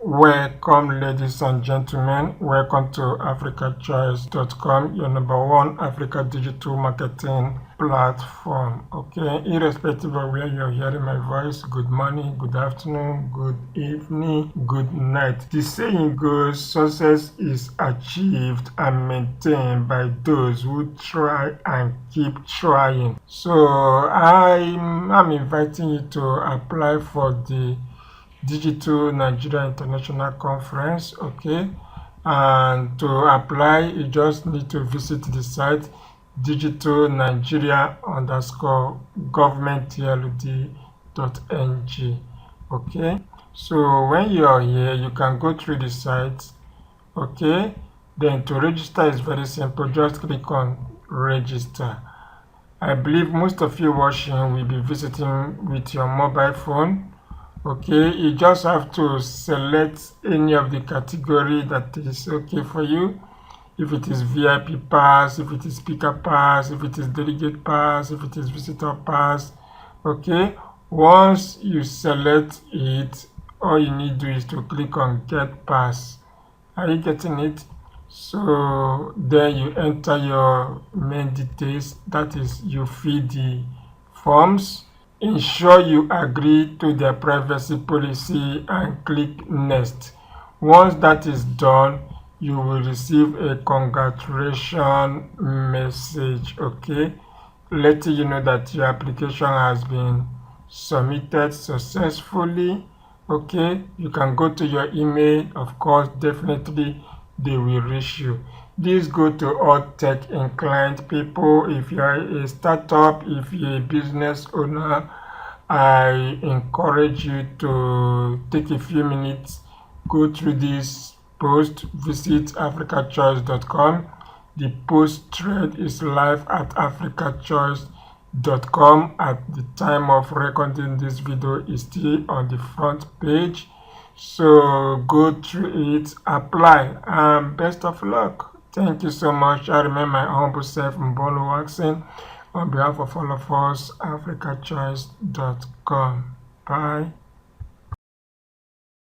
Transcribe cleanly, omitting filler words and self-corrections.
Welcome, ladies and gentlemen. Welcome to africachoice.com, your number one Africa digital marketing platform. Okay, irrespective of where you're hearing my voice, good morning, good afternoon, good evening, good night. The saying goes, success is achieved and maintained by those who try and keep trying. So I'm inviting you to apply for the Digital Nigeria International Conference. Okay, and to apply you just need to visit the site digitalnigeria_governmentlud.ng. okay, so when you are here you can go through the site. Okay, then to register is very simple. Just click on register. I believe most of you watching will be visiting with your mobile phone. Okay, you just have to select any of the category that is okay for you. If it is VIP pass, if it is speaker pass, if it is delegate pass, if it is visitor pass. Okay, once you select it, all you need to do is to click on get pass. Are you getting it? So then you enter your main details, that is you fill the forms. Ensure you agree to their privacy policy and click next. Once that is done, you will receive a congratulation message, okay, letting you know that your application has been submitted successfully. Okay, you can go to your email. Of course, definitely they will reach you. This go to all tech inclined people. If you are a startup, if you're a business owner, I encourage you to take a few minutes, go through this post, visit africachoice.com. The post thread is live at africachoice.com. At the time of recording this video is still on the front page. So go through it, apply, and best of luck. Thank you so much. I remain my humble self, Mbolo Waxing, on behalf of all of us, africachoice.com. Bye.